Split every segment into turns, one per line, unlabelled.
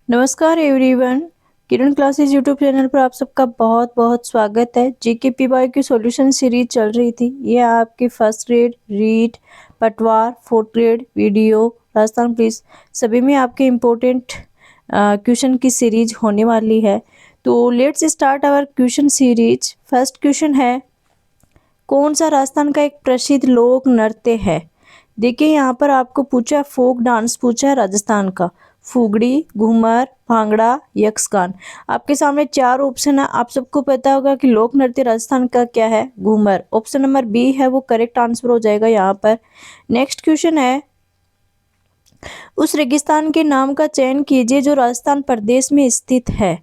नमस्कार एवरीवन। किरण classes YouTube channel पर आप सबका बहुत बहुत स्वागत है। जीके पीवाई की सॉल्यूशन सीरीज चल रही थी। ये आपकी फर्स्ट ग्रेड रीड, पटवार, fourth grade video, Rajasthan police सभी में आपके इम्पोर्टेंट क्वेश्चन की सीरीज होने वाली है। तो let's start our question series. First question है, कौन सा राजस्थान का एक प्रसिद्ध लोक नृत्य है? देखिए यहाँ पर आपको पूछा फोक डांस पूछा है राजस्थान का। फुगड़ी, घूमर, भांगड़ा, यक्षगान। आपके सामने चार ऑप्शन है। आप सबको पता होगा कि लोक नृत्य राजस्थान का क्या है? घूमर। ऑप्शन नंबर बी है वो करेक्ट आंसर हो जाएगा यहाँ पर। नेक्स्ट क्वेश्चन है, उस रेगिस्तान के नाम का चयन कीजिए जो राजस्थान प्रदेश में स्थित है।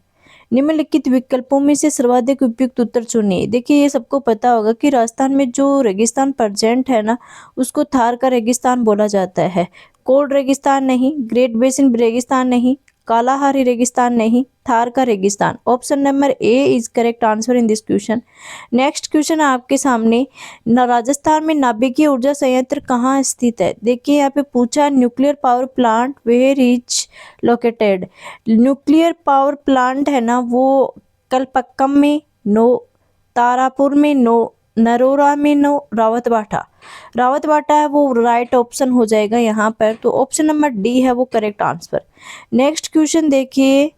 निम्नलिखित विकल्पों में से सर्वाधिक उपयुक्त उत्तर चुनिए। देखिए ये सबको पता होगा कि राजस्थान में जो रेगिस्तान प्रेजेंट है ना, उसको थार का रेगिस्तान बोला जाता है। कोल्ड रेगिस्तान नहीं, ग्रेट बेसिन रेगिस्तान नहीं, कालाहारी रेगिस्तान नहीं, थार का रेगिस्तान। Option number A is correct answer in this question. Next question है आपके सामने, राजस्थान में नाभिकीय ऊर्जा संयंत्र कहाँ स्थित है? देखिए यहाँ पे पूछा nuclear power plant where is located. Nuclear power plant है ना वो कलपक्कम में, नो तारापुर में, नो नरोरा में, नो रावतबाटा। रावतबाटा है वो राइट ऑप्शन हो जाएगा यहाँ पर। तो ऑप्शन नंबर डी है वो करेक्ट आंसर। नेक्स्ट क्वेश्चन देखिए,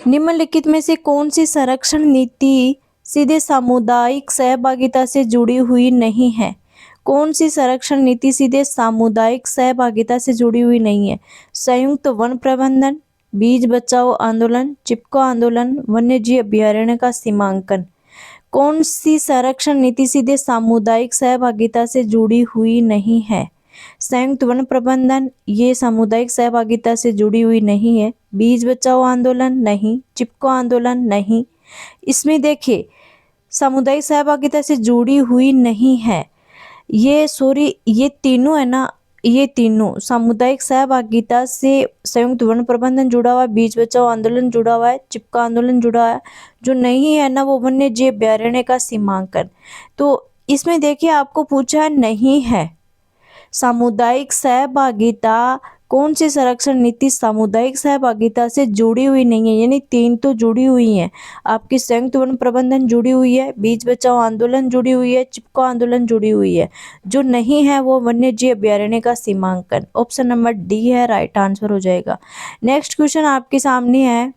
निम्नलिखित में से कौन सी संरक्षण नीति सीधे सामुदायिक सहभागिता से जुड़ी हुई नहीं है? कौन सी संरक्षण नीति सीधे सामुदायिक सहभागिता से जुड़ी हुई नहीं है? संयुक्त वन प्रबंधन, बीज बचाओ आंदोलन, चिपको आंदोलन, वन्यजीव अभयारण्य का सीमांकन। कौन सी संरक्षण नीति सीधे सामुदायिक सहभागिता से जुड़ी हुई नहीं है? संयुक्त वन प्रबंधन ये सामुदायिक सहभागिता से जुड़ी हुई नहीं है। बीज बचाओ आंदोलन नहीं, चिपको आंदोलन नहीं। इसमें देखिए सामुदायिक सहभागिता से जुड़ी हुई नहीं है। ये तीनों है ना, ये तीनों सामुदायिक सहभागिता से संयुक्त वन प्रबंधन जुड़ा हुआ है, बीज बचाओ आंदोलन जुड़ा हुआ है, चिपका आंदोलन जुड़ा हुआ है। जो नहीं है ना वो वन्य जीव अभयारण्य का सीमांकन। तो इसमें देखिए आपको पूछा है नहीं है। सामुदायिक सहभागिता, कौन सी संरक्षण नीति सामुदायिक सहभागिता से जुड़ी हुई नहीं है? यानी तीन तो जुड़ी हुई हैं। आपकी संयुक्त वन प्रबंधन जुड़ी हुई है, बीज बचाओ आंदोलन जुड़ी हुई है, चिपको आंदोलन जुड़ी हुई है। जो नहीं है वो वन्य जीव अभयारण्य का सीमांकन। ऑप्शन नंबर डी है राइट आंसर हो जाएगा। नेक्स्ट क्वेश्चन आपके सामने है,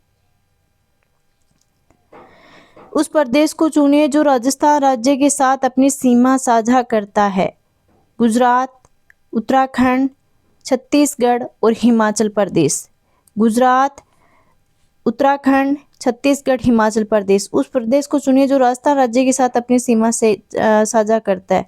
उस प्रदेश को चुनिए जो राजस्थान राज्य के साथ अपनी सीमा साझा करता है। गुजरात, उत्तराखंड, छत्तीसगढ़ और हिमाचल प्रदेश। गुजरात, उत्तराखंड, छत्तीसगढ़, हिमाचल प्रदेश। उस प्रदेश को चुनिए जो राजस्थान राज्य के साथ अपनी सीमा से साझा करता है।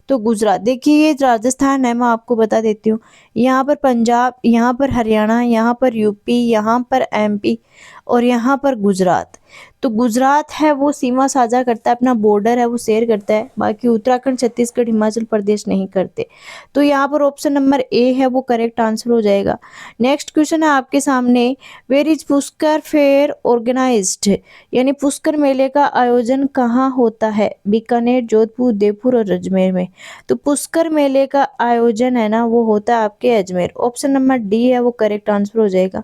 तो गुजरात। देखिए ये राजस्थान है, मैं आपको बता देती हूँ। यहाँ पर पंजाब, यहाँ पर हरियाणा, यहाँ पर यूपी, यहाँ पर एमपी और यहाँ पर गुजरात। तो गुजरात है वो सीमा साझा करता है, अपना बॉर्डर है वो शेयर करता है। बाकी उत्तराखंड, छत्तीसगढ़, हिमाचल प्रदेश नहीं करते। तो यहाँ पर ऑप्शन नंबर ए है वो करेक्ट आंसर हो जाएगा। नेक्स्ट क्वेश्चन है आपके सामने, where is Pushkar fair organized? यानी पुष्कर मेले का आयोजन कहाँ होता है? बीकानेर, जोधपुर, उदयपुर और अजमेर में। तो पुष्कर मेले का आयोजन है ना वो होता है आपके अजमेर। ऑप्शन नंबर डी है वो करेक्ट आंसर हो जाएगा।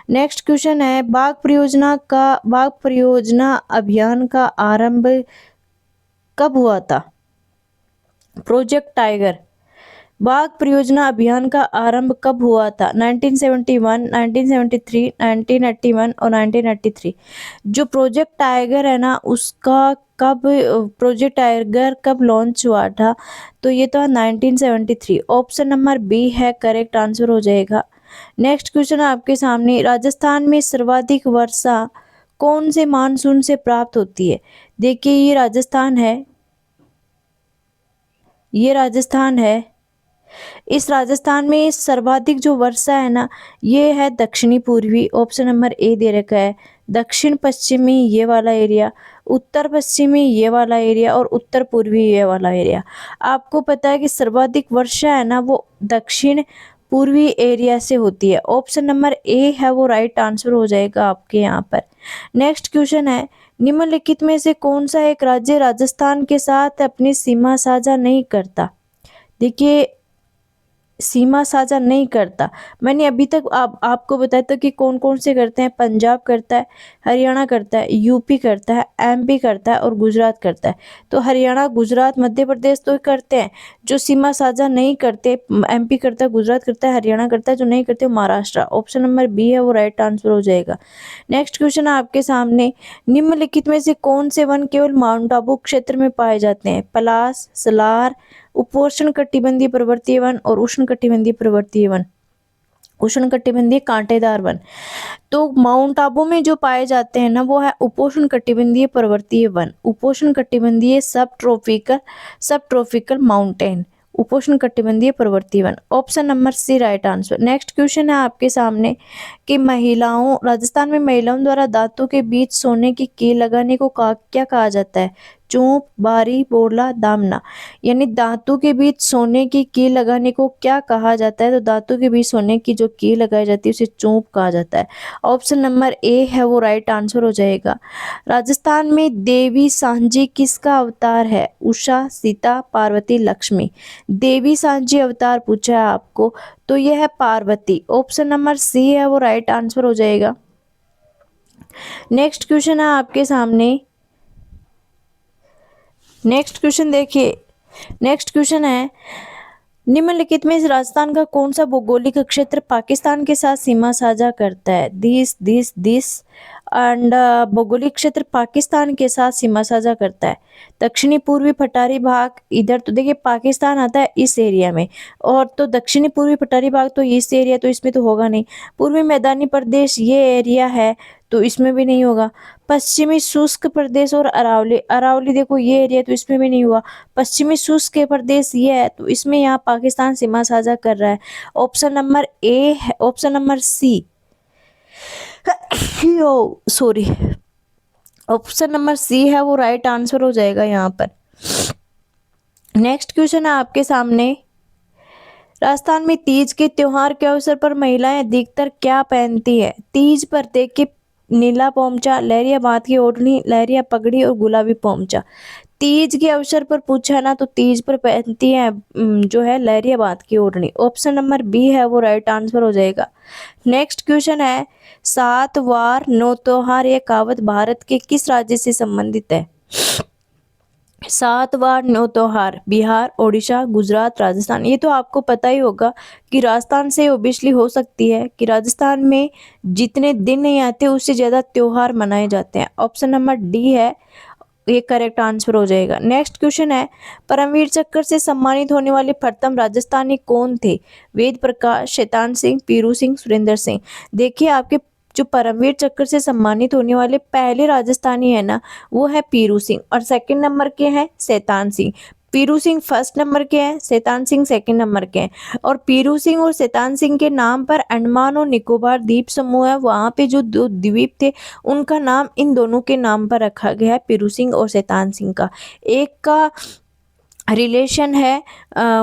नेक्स्ट क्वेश्चन है, बाघ परियोजना अभियान का आरंभ कब हुआ था? Project tiger. बाघ परियोजना अभियान का आरंभ कब हुआ था? 1971, 1973, 1981 और 1983। जो प्रोजेक्ट टाइगर है ना उसका कब प्रोजेक्ट टाइगर कब लॉन्च हुआ था? तो ये तो 1973। ऑप्शन नंबर बी है करेक्ट आंसर हो जाएगा। नेक्स्ट क्वेश्चन आपके सामने, राजस्थान में सर्वाधिक वर्षा कौन से मानसून से प्राप्त होती है? देखिए ये राजस्थान है। इस राजस्थान में सर्वाधिक जो वर्षा है ना ये है दक्षिणी पूर्वी। ऑप्शन नंबर ए दे रखा है। दक्षिण पश्चिमी ये वाला एरिया, उत्तर पश्चिमी ये वाला एरिया और उत्तर पूर्वी ये वाला एरिया। आपको पता है कि सर्वाधिक वर्षा है ना वो दक्षिण पूर्वी एरिया से होती है। ऑप्शन नंबर ए है वो राइट आंसर हो जाएगा आपके यहाँ पर। नेक्स्ट क्वेश्चन है, निम्नलिखित में से कौन सा एक राज्य राजस्थान के साथ अपनी सीमा साझा नहीं करता? देखिए सीमा साझा नहीं करता। मैंने अभी तक आपको बताया था कि कौन कौन से करते हैं। पंजाब करता है, हरियाणा करता है, यूपी करता है, एमपी करता है और गुजरात करता है। तो हरियाणा, गुजरात, मध्य प्रदेश तो करते हैं। जो सीमा साझा नहीं करते, एमपी करता है, गुजरात करता है, हरियाणा करता है। जो नहीं करते वो महाराष्ट्र। ऑप्शन नंबर बी है वो राइट आंसर हो जाएगा। नेक्स्ट क्वेश्चन है आपके सामने, निम्नलिखित में से कौन से वन केवल माउंट आबू क्षेत्र में पाए जाते हैं? पलास, सलार, उपोष्ण कटिबंधीय पर्वतीय वन और उष्ण कटिबंधीय पर्वतीय वन, उष्ण कटिबंधीय कांटेदार वन। तो माउंट आबू में जो पाए जाते हैं ना वो है उपोष्ण कटिबंधीय पर्वतीय वन, उपोष्ण कटिबंधीय सब ट्रॉपिकल माउंटेन, उपोष्ण कटिबंधीय पर्वतीय वन। Option number C right answer. Next question है आपके सामने कि राजस्थान में महिलाओं द्वारा दांतों के बीच सोने की कील लगाने को क्या कहा जाता है? चूंप, बारी, बोरला, दामना। यानी दांतों के बीच सोने की कील लगाने को क्या कहा जाता है? तो दांतों के बीच सोने की जो कील लगाई जाती है उसे चूंप कहा जाता है। ऑप्शन नंबर ए है वो राइट आंसर हो जाएगा। राजस्थान में देवी सांझी किसका अवतार है? उषा, सीता, पार्वती, लक्ष्मी। देवी सांझी अवतार पूछा है आपको, तो यह है पार्वती। ऑप्शन नंबर सी है वो राइट आंसर हो जाएगा। नेक्स्ट क्वेश्चन है आपके सामने, नेक्स्ट क्वेश्चन देखिए। नेक्स्ट क्वेश्चन है, निम्नलिखित में से राजस्थान का कौन सा भौगोलिक क्षेत्र पाकिस्तान के साथ सीमा साझा करता है? दिस एंड भौगोलिक क्षेत्र पाकिस्तान के साथ सीमा साझा करता है। दक्षिणी पूर्वी पठारी भाग, इधर तो देखिए पाकिस्तान आता है इस एरिया में, और तो दक्षिणी पूर्वी पठारी भाग तो इस एरिया, तो इसमें तो होगा नहीं। पूर्वी मैदानी प्रदेश ये एरिया है, तो इसमें भी नहीं होगा। पश्चिमी शुष्क प्रदेश और अरावली, अरावली देखो ये एरिया, तो इसमें भी नहीं हुआ। पश्चिमी शुष्क प्रदेश ये है, तो इसमें यहाँ पाकिस्तान सीमा साझा कर रहा है। ऑप्शन नंबर ए है, option number C sorry, option number C है वो राइट आंसर हो जाएगा यहाँ पर। नेक्स्ट क्वेश्चन है आपके सामने, राजस्थान में तीज के त्योहार के अवसर पर महिलाएं अधिकतर क्या पहनती है? तीज पर देखिए नीला पोमचा, लहरिया बांध की ओढ़नी, लहरिया पगड़ी और गुलाबी पोमचा। तीज के अवसर पर पूछा ना, तो तीज पर पहनती है जो है लहरिया बांध की ओढ़नी। ऑप्शन नंबर बी है वो राइट आंसर हो जाएगा। नेक्स्ट क्वेश्चन है, सात वार नौ त्योहार ये कहावत भारत के किस राज्य से संबंधित है? सात वार नौ त्योहार, बिहार, ओडिशा, गुजरात, राजस्थान। ये तो आपको पता ही होगा कि राजस्थान से ओबियसली हो सकती है कि राजस्थान में जितने दिन नहीं आते उससे ज़्यादा त्योहार मनाए जाते हैं। ऑप्शन नंबर डी है ये करेक्ट आंसर हो जाएगा। नेक्स्ट क्वेश्चन है, परमवीर चक्र से सम्मानित होने वाले प्रथम राजस्थानी कौन थे? वेद प्रकाश, शैतान सिंह, पीरू सिंह, सुरेंद्र सिंह। देखिए आपके जो परमवीर चक्र से सम्मानित होने वाले पहले राजस्थानी है ना, वो है पीरू सिंह, और सेकंड नंबर के हैं शैतान सिंह। पीरू सिंह फर्स्ट नंबर के हैं, शैतान सिंह सेकंड नंबर के हैं। और पीरू सिंह और शैतान सिंह के नाम पर अंडमान और निकोबार द्वीप समूह है, वहाँ पे जो दो द्वीप थे उनका नाम इन दोनों के नाम पर रखा गया है, पीरू सिंह और शैतान सिंह का। एक का रिलेशन है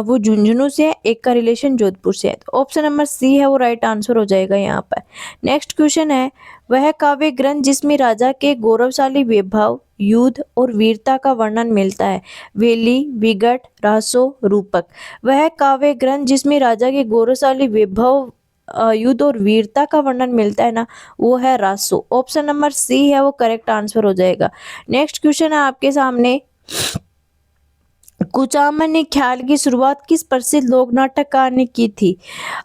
वो झुंझुनू से, एक का रिलेशन जोधपुर से है। तो ऑप्शन नंबर सी है वो राइट आंसर हो जाएगा यहाँ पर। नेक्स्ट क्वेश्चन है, वह काव्य ग्रंथ जिसमें राजा के गौरवशाली वैभव, युद्ध और वीरता का वर्णन मिलता है? वेली, विगट, रासो, रूपक। वह काव्य ग्रंथ जिसमें राजा के गौरवशाली वैभव, युद्ध और वीरता का वर्णन मिलता है ना, वो है रासो। ऑप्शन नंबर सी है वो करेक्ट आंसर हो जाएगा। नेक्स्ट क्वेश्चन है आपके सामने, कुचामनी ख्याल की शुरुआत किस प्रसिद्ध लोक नाटककार ने की थी?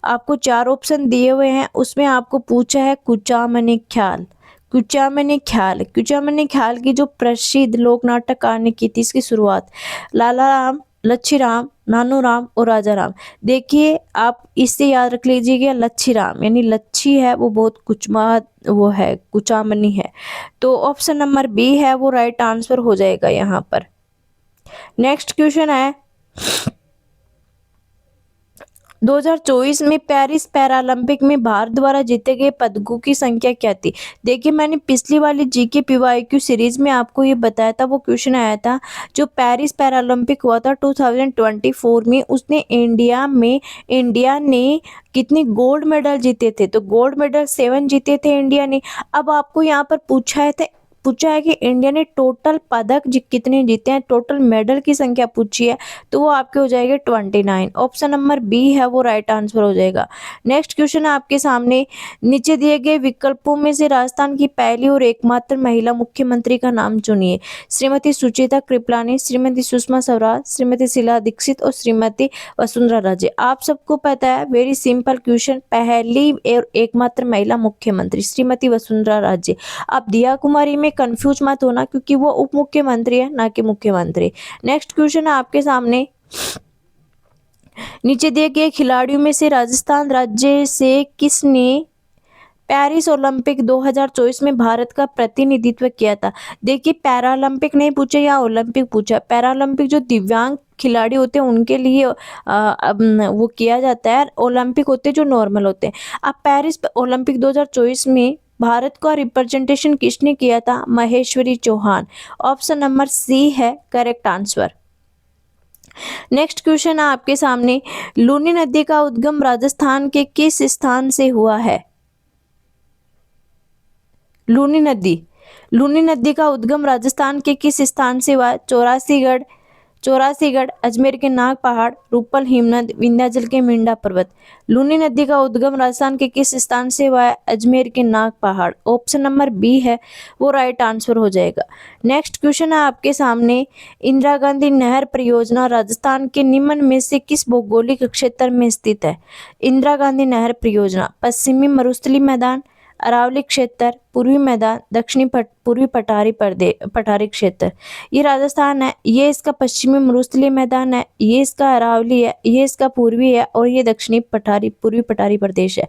आपको चार ऑप्शन दिए हुए हैं, उसमें आपको पूछा है कुचामनी ख्याल। कुचामनी ख्याल की जो प्रसिद्ध लोक नाटककार ने की थी इसकी शुरुआत, लाला राम, लच्छी राम, नानू राम और राजा राम। देखिए आप इससे याद रख लीजिएगा, लच्छी राम यानी लच्छी है वो बहुत वो है कुचामनी है। तो ऑप्शन नंबर बी है वो राइट आंसर हो जाएगा यहाँ पर। नेक्स्ट क्वेश्चन है, 2024 में पेरिस पैरालंपिक में भारत द्वारा जीते गए पदकों की संख्या क्या थी? देखिए मैंने पिछली वाली जीके पीवाईक्यू सीरीज में आपको ये बताया था, वो क्वेश्चन आया था जो पेरिस पैरालंपिक हुआ था 2024 में, उसने इंडिया ने कितने गोल्ड मेडल जीते थे? तो गोल्ड मेडल 7 जीते थे इंडिया ने। अब आपको यहाँ पर पूछा है था पूछा है कि इंडिया ने टोटल पदक कितने जीते हैं, टोटल मेडल की संख्या पूछी है, तो वो आपके हो जाएगा 29। ऑप्शन नंबर बी है वो राइट आंसर हो जाएगा। नेक्स्ट क्वेश्चन है आपके सामने, नीचे दिए गए विकल्पों में से राजस्थान की पहली और एकमात्र महिला मुख्यमंत्री का नाम चुनिए। श्रीमती सुचेता कृपलानी, श्रीमती सुषमा स्वराज, श्रीमती शीला दीक्षित और श्रीमती वसुंधरा राजे। आप सबको पता है, वेरी सिंपल क्वेश्चन, पहली और एकमात्र महिला मुख्यमंत्री श्रीमती वसुंधरा राजे। आप दिया कुमारी में कंफ्यूज मत होना, क्योंकि वो उप मुख्यमंत्री है, ना कि मुख्यमंत्री। नेक्स्ट क्वेश्चन है आपके सामने, नीचे दिए गए खिलाड़ियों में से राजस्थान राज्य से किसने पेरिस ओलंपिक 2024 में भारत का प्रतिनिधित्व किया था। देखिए, पैरालंपिक नहीं पूछा या ओलंपिक पूछा। पैरालंपिक जो दिव्यांग खिलाड़ी होते हैं उनके लिए वो किया जाता है, ओलंपिक होते हैं जो नॉर्मल होते हैं। अब पेरिस ओलंपिक 2024 में भारत का रिप्रेजेंटेशन किसने किया था? Maheshwari Chauhan. Option number C है करेक्ट आंसर। नेक्स्ट क्वेश्चन है आपके सामने, लूनी नदी का उद्गम राजस्थान के किस स्थान से हुआ है? लूनी नदी का उद्गम राजस्थान के किस स्थान से हुआ? चौरासीगढ़, अजमेर के नाग पहाड़, रूपल हिमनद, विंध्याचल के मिंडा पर्वत। लूनी नदी का उद्गम राजस्थान के किस स्थान से हुआ है? अजमेर के नाग पहाड़। ऑप्शन नंबर बी है वो राइट आंसर हो जाएगा। नेक्स्ट क्वेश्चन है आपके सामने, इंदिरा गांधी नहर परियोजना राजस्थान के निम्न में से किस भौगोलिक क्षेत्र में स्थित है? इंदिरा गांधी नहर परियोजना पश्चिमी मरुस्थलीय मैदान, अरावली क्षेत्र, पूर्वी मैदान, पूर्वी पठारी क्षेत्र। ये राजस्थान है, ये इसका पश्चिमी मरुस्थलीय मैदान है, ये इसका अरावली है, ये इसका पूर्वी है और ये दक्षिणी पूर्वी पठारी प्रदेश है।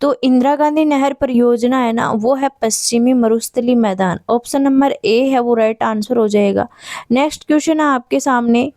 तो इंदिरा गांधी नहर परियोजना है ना, वो है पश्चिमी मरुस्थलीय मैदान। ऑप्शन नंबर ए है वो राइट आंसर हो जाएगा। नेक्स्ट क्वेश्चन है आपके सामने,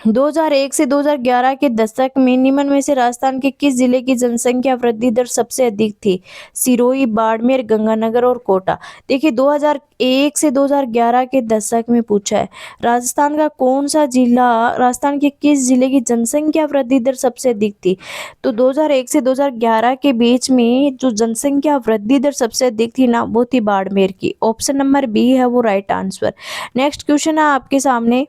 2001 से 2011 के दशक में निम्न में से राजस्थान के किस जिले की जनसंख्या वृद्धि दर सबसे अधिक थी? सिरोही, बाड़मेर, गंगानगर और कोटा। देखिए, 2001 से 2011 के दशक में पूछा है, राजस्थान का कौन सा जिला, राजस्थान के किस जिले की जनसंख्या वृद्धि दर सबसे अधिक थी? तो 2001 से 2011 के बीच में जो जनसंख्या वृद्धि दर सबसे अधिक थी ना, वो थी बाड़मेर की। ऑप्शन नंबर बी है वो राइट आंसर। नेक्स्ट क्वेश्चन है आपके सामने,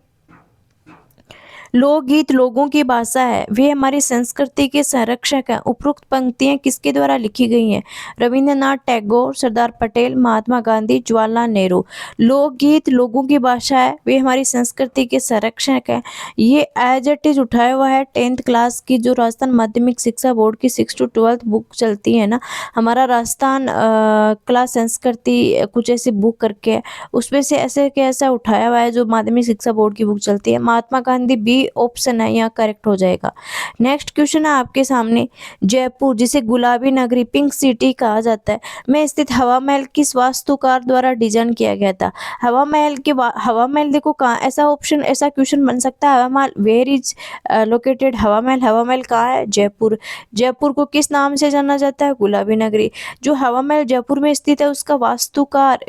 लोकगीत लोगों की भाषा है, वे हमारी संस्कृति के संरक्षक हैं। उपरोक्त पंक्तियां किसके द्वारा लिखी गई हैं? रविंद्रनाथ टैगोर, सरदार पटेल, महात्मा गांधी, जवाहरलाल नेहरू। लोकगीत लोगों की भाषा है, वे हमारी संस्कृति के संरक्षक हैं। ये एज इट इज उठाया हुआ है 10th क्लास की, जो राजस्थान माध्यमिक शिक्षा बोर्ड की 6 to 12 बुक चलती है ना, हमारा राजस्थान क्लास संस्कृति कुछ ऐसी बुक करके है, उसमें से ऐसे के ऐसा उठाया हुआ है जो माध्यमिक शिक्षा बोर्ड की बुक चलती है। महात्मा गांधी बी ऑप्शन है, यहाँ करेक्ट हो जाएगा। नेक्स्ट क्वेश्चन है आपके सामने, जयपुर जिसे गुलाबी नगरी पिंक सिटी कहा जाता है में स्थित हवा महल किस वास्तुकार द्वारा डिजाइन किया गया था? हवा महल देखो कहाँ, ऐसा क्वेश्चन बन सकता है, हवा महल वेयर इज लोकेटेड, हवा महल कहाँ है? जयपुर को किस नाम से जाना जाता है? गुलाबी नगरी। जो हवा महल जयपुर में स्थित है उसका वास्तुकार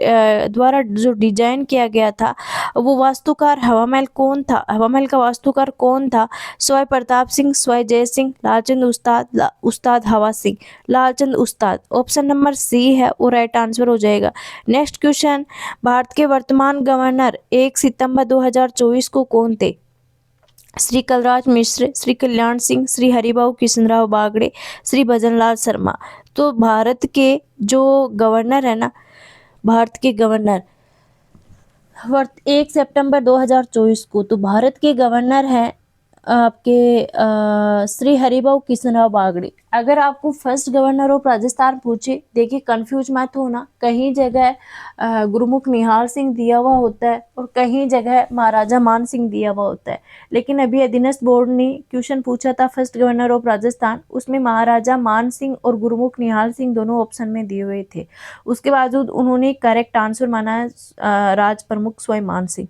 द्वारा जो डिजाइन किया गया था, वो वास्तुकार हवा महल कौन था? हवा महल का वास्तुकार कौन था? स्वाई प्रताप सिंह, स्वाई जय सिंह, लालचंद उस्ताद हवा सिंह, लालचंद उस्ताद। ऑप्शन नंबर सी है वो राइट आंसर हो जाएगा। नेक्स्ट क्वेश्चन, भारत के वर्तमान गवर्नर 1 सितंबर 2024 को कौन थे? श्री कलराज मिश्र, श्री कल्याण सिंह, श्री हरिभाऊ कृष्णराव बागड़े, श्री भजनलाल शर्मा। तो भारत के जो गवर्नर है ना, भारत के गवर्नर 1 सितंबर 2024 को, तो भारत के गवर्नर हैं आपके श्री हरिभाऊ कृष्णराव बागड़े। अगर आपको फर्स्ट गवर्नर ऑफ राजस्थान पूछे, देखिए कंफ्यूज मत होना, कहीं जगह गुरुमुख निहाल सिंह दिया हुआ होता है और कहीं जगह महाराजा मान सिंह दिया हुआ होता है, लेकिन अभी अधीनस्थ बोर्ड ने क्वेश्चन पूछा था फर्स्ट गवर्नर ऑफ राजस्थान, उसमें महाराजा मान सिंह और गुरुमुख निहाल सिंह दोनों ऑप्शन में दिए हुए थे। उसके बावजूद उन्होंने करेक्ट आंसर माना है राज प्रमुख स्वयं मान सिंह।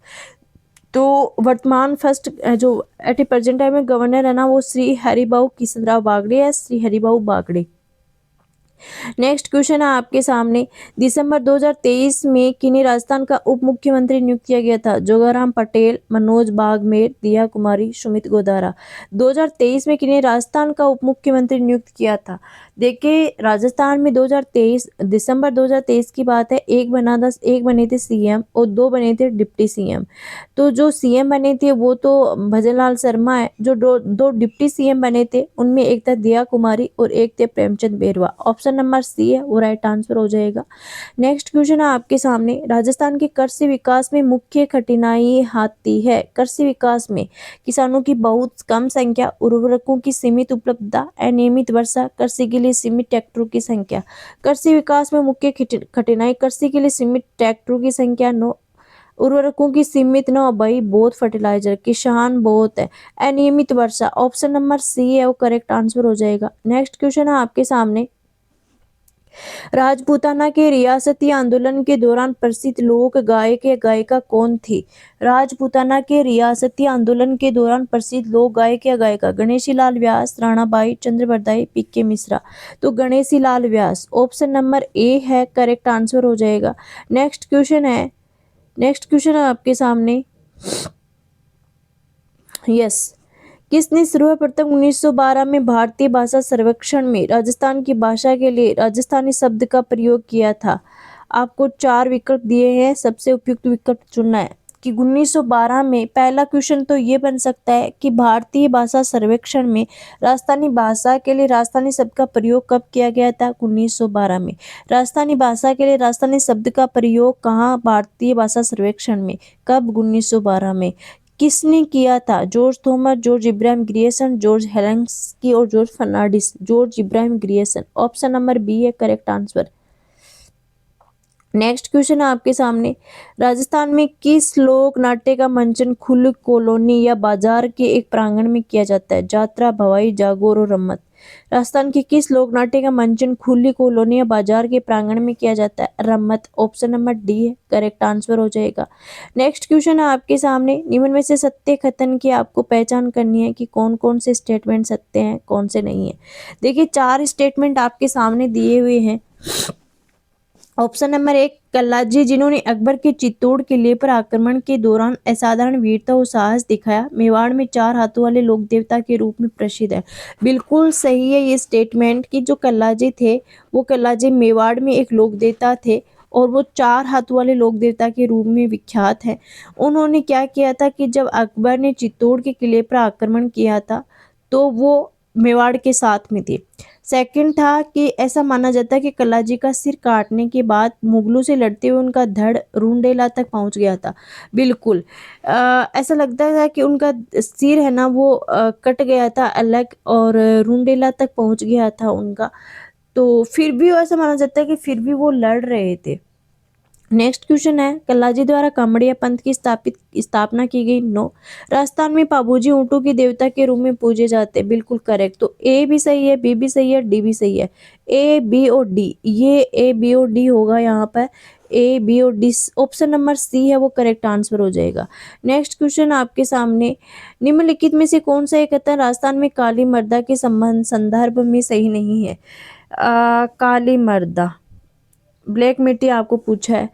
तो वर्तमान फर्स्ट जो एट प्रेजेंट टाइम में गवर्नर है ना, वो श्री हरिभाऊ कृष्णराव बागड़े है, श्री हरिभाऊ बागड़े। नेक्स्ट क्वेश्चन है आपके सामने, दिसंबर 2023 में किन्हीं राजस्थान का उप मुख्यमंत्री नियुक्त किया गया था? जोगाराम पटेल, मनोज बागमेर, दिया कुमारी, सुमित गोदारा। 2023 में किन्हीं राजस्थान का उप मुख्यमंत्री नियुक्त किया था? देखिए राजस्थान में 2023 दिसंबर 2023 की बात है, एक बने थे सीएम और दो बने थे डिप्टी सीएम। तो जो सीएम बने थे वो तो भजनलाल शर्मा है। जो दो दो डिप्टी सीएम बने थे उनमें एक था दिया कुमारी और एक थे प्रेमचंद बेरवा। ऑप्शन नंबर सी है वो राइट आंसर हो जाएगा। नेक्स्ट क्वेश्चन है आपके सामने, राजस्थान के कृषि विकास में मुख्य कठिनाई आती है। कृषि विकास में किसानों की बहुत कम संख्या, उर्वरकों की सीमित उपलब्धता, अनियमित वर्षा, कृषि के लिए सीमित ट्रैक्टरों की संख्या। कृषि विकास में मुख्य कठिनाई, कृषि के लिए सीमित ट्रैक्टरों की संख्या 9, उर्वरकों की सीमित न भाई बहुत फर्टिलाइजर, किसान बहुत है, अनियमित वर्षा। ऑप्शन नंबर सी है वो करेक्ट आंसर हो जाएगा। नेक्स्ट क्वेश्चन है आपके सामने, राजपूताना के रियासती आंदोलन के दौरान प्रसिद्ध लोक गायक या गायिका कौन थी? राजपूताना के रियासती आंदोलन के दौरान प्रसिद्ध लोक गायक या गायिका गणेशी लाल व्यास, राणाबाई, चंद्रबरदाई, पीके मिश्रा। तो Ganeshi Lal Vyas option number A है करेक्ट आंसर हो जाएगा। नेक्स्ट क्वेश्चन है आपके सामने, यस, किसने सर्वप्रथम 1912 में भारतीय भाषा सर्वेक्षण में राजस्थान की भाषा के लिए राजस्थानी शब्द का प्रयोग किया था? आपको चार विकल्प दिए हैं, सबसे उपयुक्त विकल्प चुनना है कि 1912 में। पहला क्वेश्चन तो ये बन सकता है कि भारतीय भाषा सर्वेक्षण में राजस्थानी भाषा के लिए राजस्थानी शब्द का प्रयोग कब किया गया था? 1912 में। राजस्थानी भाषा के लिए राजस्थानी शब्द का प्रयोग कहाँ? भारतीय भाषा सर्वेक्षण में। कब? 1912 में। किसने किया था? George Thomas, George Ibrahim Grierson, George Helensky और George Fernandes. George Ibrahim Grierson option number B है करेक्ट आंसर। नेक्स्ट क्वेश्चन है आपके सामने, राजस्थान में किस लोक नाट्य का मंचन खुली कॉलोनी या बाजार के एक प्रांगण में किया जाता है? जात्रा, भवाई, जागोर और रम्मत। राजस्थान के किस लोक नाट्य का मंचन खुली कॉलोनी या बाजार के प्रांगण में किया जाता है? रम्मत। ऑप्शन नंबर डी है करेक्ट आंसर हो जाएगा। नेक्स्ट क्वेश्चन है आपके सामने, निम्न में से सत्य कथन की आपको पहचान करनी है कि कौन कौन से स्टेटमेंट सत्य हैं कौन से नहीं है। देखिए चार स्टेटमेंट आपके सामने दिए हुए हैं। ऑप्शन नंबर एक, कल्लाजी जिन्होंने अकबर के चित्तौड़ किले पर आक्रमण के दौरान असाधारण वीरता और साहस दिखाया, मेवाड़ में चार हाथों वाले लोक देवता के रूप में प्रसिद्ध है। बिल्कुल सही है ये स्टेटमेंट कि जो कल्लाजी थे वो कल्लाजी मेवाड़ में एक लोक देवता थे और वो चार हाथों वाले लोक देवता के रूप में विख्यात है। उन्होंने क्या किया था कि जब अकबर ने चित्तौड़ के किले पर आक्रमण किया था तो वो मेवाड़ के साथ में थे। सेकंड था कि ऐसा माना जाता है कि कल्लाजी का सिर काटने के बाद मुगलों से लड़ते हुए उनका धड़ रूंडेला तक पहुंच गया था। बिल्कुल ऐसा लगता था कि उनका सिर है ना वो कट गया था अलग और रूंडेला तक पहुंच गया था उनका। तो फिर भी ऐसा माना जाता है कि फिर भी वो लड़ रहे थे। नेक्स्ट क्वेश्चन है, कल्लाजी द्वारा कामड़िया पंथ की स्थापना की गई। नो। राजस्थान में पाबूजी ऊंटों की देवता के रूप में पूजे जाते हैं। बिल्कुल करेक्ट। तो ए भी सही है, बी भी सही है, डी भी सही है। ए बी और डी, ये ए बी और डी होगा यहाँ पर। ए बी और डी ऑप्शन नंबर सी है वो करेक्ट आंसर हो जाएगा। नेक्स्ट क्वेश्चन आपके सामने, निम्नलिखित में से कौन सा एक कथन राजस्थान में काली मर्दा के संदर्भ में सही नहीं है? काली मर्दा, ब्लैक मिट्टी आपको पूछा है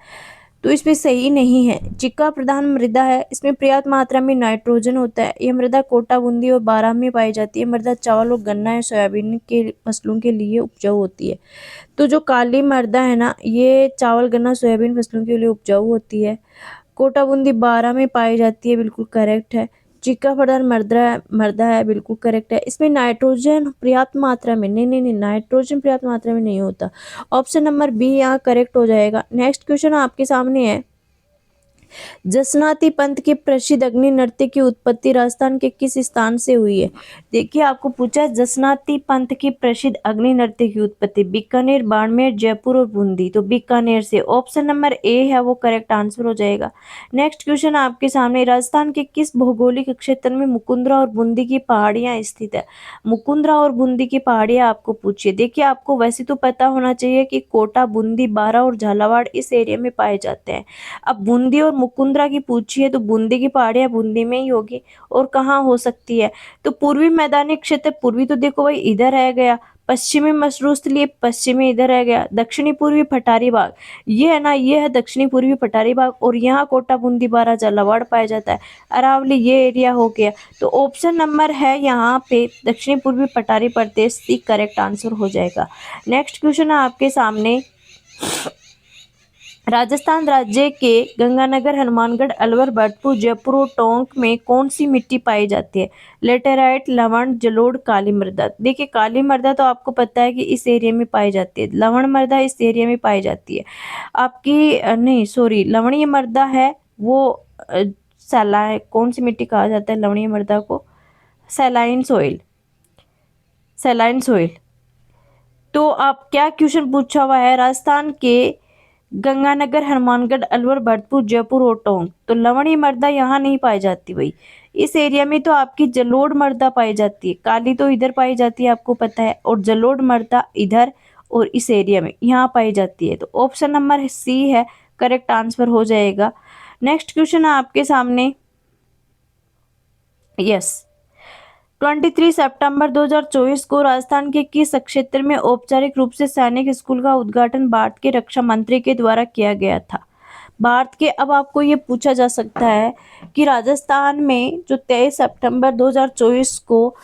तो इसमें सही नहीं है। चिक्का प्रधान मृदा है, इसमें पर्याप्त मात्रा में नाइट्रोजन होता है। यह मृदा कोटा, बूंदी और बारां में पाई जाती है। मृदा चावल और गन्ना या सोयाबीन के फसलों के लिए उपजाऊ होती है। तो जो काली मृदा है ना ये चावल, गन्ना, सोयाबीन फसलों के लिए उपजाऊ होती है। कोटा बूंदी बारां में पाई जाती है, बिल्कुल करेक्ट है। चिक्का प्रधान मृदा है, बिल्कुल करेक्ट है। इसमें नाइट्रोजन पर्याप्त मात्रा में नहीं, नाइट्रोजन पर्याप्त मात्रा में नहीं होता। ऑप्शन नंबर बी यहाँ करेक्ट हो जाएगा। नेक्स्ट क्वेश्चन आपके सामने है, जसनाती पंथ के प्रसिद्ध अग्नि नृत्य की उत्पत्ति राजस्थान के किस स्थान से हुई है? देखिए आपको पूछा है जसनाती पंथ की प्रसिद्ध अग्नि नृत्य की उत्पत्ति बीकानेर, बाड़मेर, जयपुर और बूंदी। तो बीकानेर से। ऑप्शन नंबर ए है वो करेक्ट आंसर हो जाएगा। नेक्स्ट क्वेश्चन आपके सामने, राजस्थान के किस भौगोलिक क्षेत्र में मुकुंदरा और बूंदी की पहाड़ियां स्थित है? मुकुंदरा और बूंदी की पहाड़ियां आपको पूछिए। देखिए आपको वैसे तो पता होना चाहिए कि कोटा, बूंदी, बारा और झालावाड़ इस एरिया में पाए जाते हैं। अब बूंदी और मुकुंदरा की पूछिए तो बूंदी की पहाड़ियां बूंदी में ही होगी और कहाँ हो सकती है? तो पूर्वी मैदानी क्षेत्र, पूर्वी तो देखो भाई इधर रह गया, पश्चिमी मशरूस्थलीय, पश्चिमी इधर रह गया, दक्षिणी पूर्वी पठारी भाग, ये है ना, ये है दक्षिणी पूर्वी पठारी भाग, और यहाँ कोटा बूंदी बारा झालावाड़ पाया जाता है। अरावली ये एरिया हो गया। तो ऑप्शन नंबर है यहाँ पे दक्षिणी पूर्वी पठारी प्रदेश सी करेक्ट आंसर हो जाएगा। नेक्स्ट क्वेश्चन है आपके सामने, राजस्थान राज्य के गंगानगर, हनुमानगढ़, अलवर, भरतपुर, जयपुर और टोंक में कौन सी मिट्टी पाई जाती है? लेटेराइट, लवण, जलोढ़, काली मृदा। देखिए काली मृदा तो आपको पता है कि इस एरिया में पाई जाती है, लवण मृदा इस एरिया में पाई जाती है आपकी नहीं सॉरी, लवणीय मृदा है वो सैलाइन, कौन सी मिट्टी कहा जाता है लवणीय मृदा को? Saline soil, saline soil. तो आप क्या क्वेश्चन पूछा हुआ है, राजस्थान के गंगानगर, हनुमानगढ़, अलवर, भरतपुर, जयपुर और टोंक, तो लवणीय मृदा यहाँ नहीं पाई जाती भाई। इस एरिया में तो आपकी जलोढ़ मृदा पाई जाती है, काली तो इधर पाई जाती है आपको पता है, और जलोढ़ मृदा इधर और इस एरिया में यहाँ पाई जाती है। तो ऑप्शन नंबर सी है करेक्ट आंसर हो जाएगा। नेक्स्ट क्वेश्चन है आपके सामने, यस 23 सितंबर 2024 को राजस्थान के किस क्षेत्र में औपचारिक रूप से सैनिक स्कूल का उद्घाटन भारत के रक्षा मंत्री के द्वारा किया गया था? भारत के, अब आपको ये पूछा जा सकता है कि राजस्थान में जो 23 सितंबर 2024 को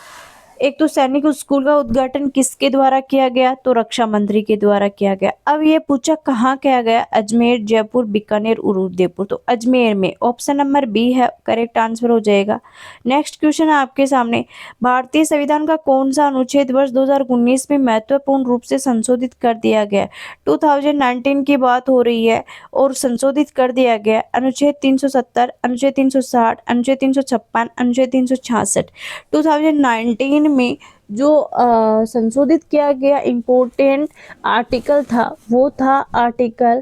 एक तो सैनिक स्कूल का उद्घाटन किसके द्वारा किया गया? तो रक्षा मंत्री के द्वारा किया गया। अब ये पूछा कहाँ किया गया? अजमेर, जयपुर, बीकानेर और उदयपुर, तो अजमेर में ऑप्शन नंबर बी है करेक्ट आंसर हो जाएगा। नेक्स्ट क्वेश्चन है आपके सामने, भारतीय संविधान का कौन सा अनुच्छेद वर्ष 2019 में महत्वपूर्ण रूप से संशोधित कर दिया गया? 2019 की बात हो रही है और संशोधित कर दिया गया अनुच्छेद 370, अनुच्छेद 360, अनुच्छेद 356, अनुच्छेद 366। 2019 में जो संशोधित किया गया इम्पोर्टेंट आर्टिकल था वो था आर्टिकल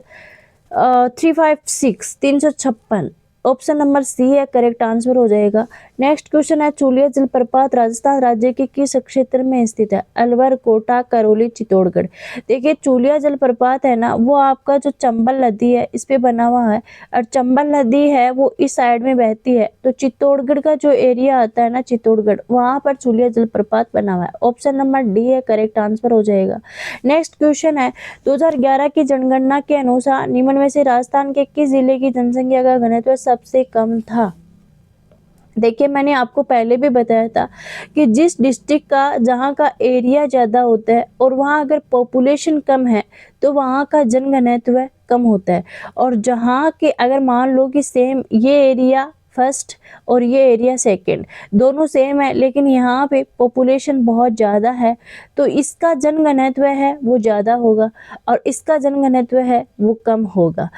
356, 356। ऑप्शन नंबर सी है करेक्ट आंसर हो जाएगा। नेक्स्ट क्वेश्चन है, चूलिया जलप्रपात राजस्थान राज्य के किस क्षेत्र में स्थित है? अलवर, कोटा, करौली, चित्तौड़गढ़। देखिए चूलिया जलप्रपात है ना, वो आपका जो चंबल नदी है इस पे बना हुआ है, और चंबल नदी है वो इस साइड में बहती है, तो चित्तौड़गढ़ का जो एरिया आता है ना चित्तौड़गढ़, वहां पर चूलिया जलप्रपात बना हुआ है। ऑप्शन नंबर डी है करेक्ट आंसर हो जाएगा। नेक्स्ट क्वेश्चन है, 2011 की जनगणना के अनुसार निम्न में से राजस्थान के किस जिले की जनसंख्या का घनत्व सबसे कम था? देखिए मैंने आपको पहले भी बताया था कि जिस डिस्ट्रिक्ट का जहाँ का एरिया ज़्यादा होता है और वहाँ अगर पॉपुलेशन कम है तो वहाँ का जनघनत्व कम होता है, और जहाँ के अगर मान लो कि सेम ये एरिया फर्स्ट और ये एरिया सेकंड दोनों सेम है लेकिन यहाँ पे पॉपुलेशन बहुत ज़्यादा है तो इसका जनघनत्व है वो ज़्यादा होगा और इसका जनघनत्व है वो कम होगा।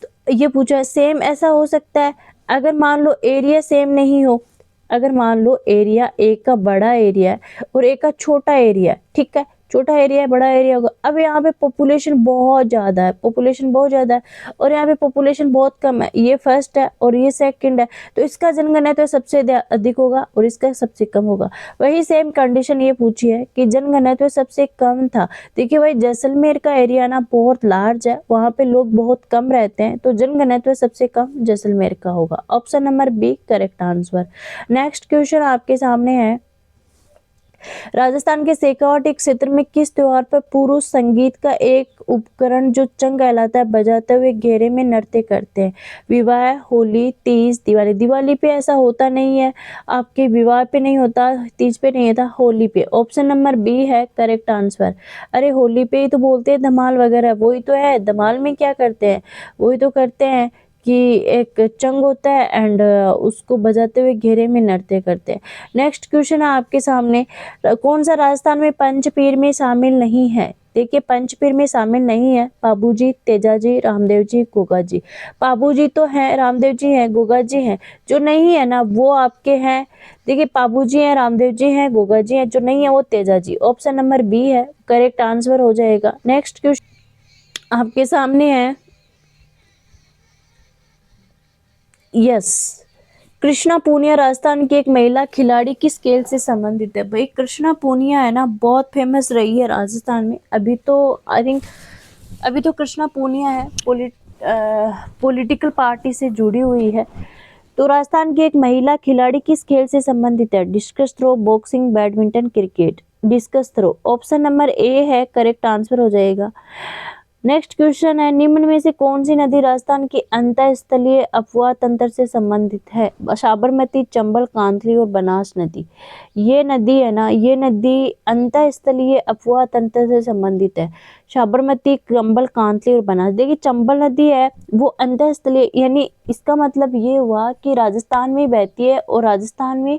तो ये पूछा सेम ऐसा हो सकता है अगर मान लो एरिया सेम नहीं हो, अगर मान लो एरिया एक का बड़ा एरिया है और एक का छोटा एरिया है, ठीक है, छोटा एरिया है बड़ा एरिया होगा। अब यहाँ पे पॉपुलेशन बहुत ज़्यादा है, पॉपुलेशन बहुत ज़्यादा है और यहाँ पे पॉपुलेशन बहुत कम है, ये फर्स्ट है और ये सेकंड है, तो इसका जनगणना सबसे अधिक होगा और इसका सबसे कम होगा। वही सेम कंडीशन ये पूछी है कि जनगणना सबसे कम था। देखिए भाई जैसलमेर का एरिया ना बहुत लार्ज है, वहाँ पे लोग बहुत कम रहते हैं, तो जनगणना सबसे कम जैसलमेर का होगा। Option number B correct answer. Next question आपके सामने है, राजस्थान के शेखावाटी क्षेत्र में किस त्योहार पर पुरुष संगीत का एक उपकरण जो चंग कहलाता है बजाते हुए घेरे में नृत्य करते हैं? विवाह, होली, तीज, दिवाली। दिवाली पे ऐसा होता नहीं है, आपके विवाह पे नहीं होता, तीज पे नहीं होता, होली पे। ऑप्शन नंबर बी है करेक्ट आंसर। अरे होली पे ही तो बोलते हैं धमाल वगैरह, वही तो है। धमाल में क्या करते हैं, वही तो करते हैं कि एक चंग होता है एंड उसको बजाते हुए घेरे में नृत्य करते हैं। नेक्स्ट क्वेश्चन है आपके सामने, कौन सा राजस्थान में पंचपीर में शामिल नहीं है? देखिए पंचपीर में शामिल नहीं है पाबूजी, तेजाजी, रामदेव जी, गोगा जी। पाबूजी तो हैं, रामदेव जी हैं, गोगा जी हैं, जो नहीं है ना वो आपके हैं, देखिए पाबूजी हैं, रामदेव जी हैं, गोगा जी हैं, जो नहीं है वो तेजाजी। ऑप्शन नंबर बी है करेक्ट आंसर हो जाएगा। नेक्स्ट क्वेश्चन आपके सामने है, यस कृष्णा पूनिया राजस्थान की एक महिला खिलाड़ी किस खेल से संबंधित है? भाई कृष्णा पूनिया है ना बहुत फेमस रही है राजस्थान में, अभी तो आई थिंक अभी तो कृष्णा पूनिया है पॉलिटिकल पार्टी से जुड़ी हुई है। तो राजस्थान की एक महिला खिलाड़ी किस खेल से संबंधित है? Discus throw, boxing, badminton, cricket.
Discuss करो। ऑप्शन नंबर ए है करेक्ट आंसर हो जाएगा। नेक्स्ट क्वेश्चन है, निम्न में से कौन सी नदी राजस्थान की अंतःस्थलीय अपवाह तंत्र से संबंधित है? साबरमती, चंबल, कांतली और बनास नदी। ये नदी है ना, ये नदी अंतःस्थलीय अपवाह तंत्र से संबंधित है। साबरमती, चंबल, कांतली और बनास। देखिए चंबल नदी है वो अंतःस्थलीय, यानी इसका मतलब ये हुआ कि राजस्थान में बहती है और राजस्थान में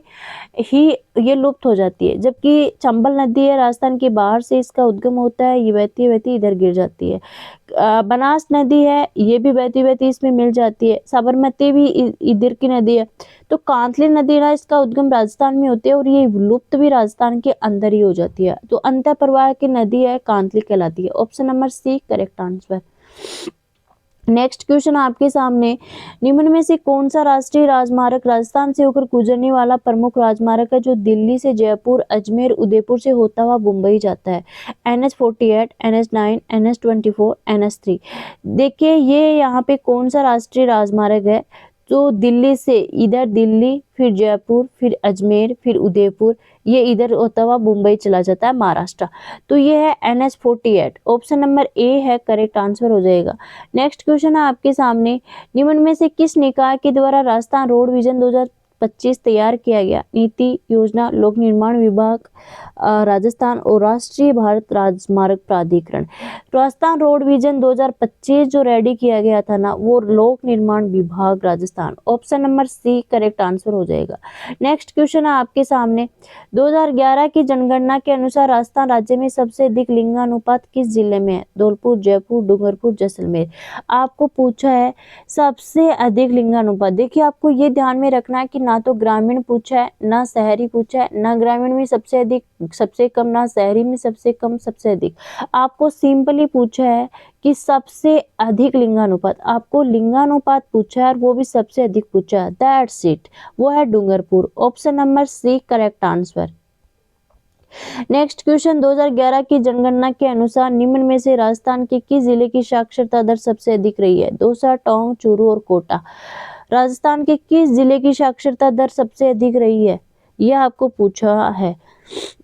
ही ये लुप्त हो जाती है, जबकि चंबल नदी है राजस्थान के बाहर से इसका उद्गम होता है, ये बहती बहती इधर गिर जाती है। बनास नदी है, ये भी बहती बहती इसमें मिल जाती है। साबरमती भी इधर की नदी है। तो कांतली नदी ना, इसका उद्गम राजस्थान में होती है और ये लुप्त भी राजस्थान के अंदर ही हो जाती है। तो अंतः प्रवाह की नदी है, कांतली कहलाती है। Option number C correct answer. Next question आपके सामने, निम्न में से कौन सा राष्ट्रीय राजमार्ग राजस्थान से होकर गुजरने वाला प्रमुख राजमार्ग है जो दिल्ली से जयपुर, अजमेर, उदयपुर से होता हुआ मुंबई जाता है? NH48, NH9, NH24, NH3। देखिए ये यहाँ पे कौन सा राष्ट्रीय राजमार्ग है? तो दिल्ली से, इधर दिल्ली, फिर जयपुर, फिर अजमेर, फिर उदयपुर, ये इधर होता हुआ मुंबई चला जाता है, महाराष्ट्र। तो ये है NH48। ऑप्शन नंबर ए है करेक्ट आंसर हो जाएगा। नेक्स्ट क्वेश्चन है आपके सामने, निम्न में से किस निकाय के द्वारा राजस्थान रोड विजन 2025 तैयार किया गया? नीति, योजना, लोक निर्माण विभाग राजस्थान और राष्ट्रीय भारत राजमार्ग प्राधिकरण। राजस्थान रोड विजन 2025 जो रेडी किया गया था ना, वो लोक निर्माण विभाग Rajasthan. Option number C correct answer हो जाएगा। नेक्स्ट क्वेश्चन है आपके सामने, 2011 की जनगणना के अनुसार राजस्थान राज्य में सबसे अधिक लिंगानुपात किस जिले में है? धौलपुर, जयपुर, डूंगरपुर, जैसलमेर। आपको पूछा है सबसे अधिक लिंगानुपात। देखिए आपको ये ध्यान में रखना है कि ना तो ग्रामीण पूछा है, ना शहरी पूछा है, ना ग्रामीण में सबसे अधिक सबसे कम, ना शहरी में सबसे कम सबसे अधिक। आपको सिंपली पूछा है कि सबसे अधिक लिंगानुपात, आपको लिंगानुपात पूछा है और वो भी सबसे अधिक पूछा है, दैट्स इट, वो है Dungarpur. Option number C correct answer. Next question, 2011 की जनगणना के अनुसार निम्न में से राजस्थान के किस जिले की साक्षरता दर सबसे अधिक रही है? दौसा, टोंक, चूरू और कोटा। राजस्थान के किस जिले की साक्षरता दर सबसे अधिक रही है, यह आपको पूछा है।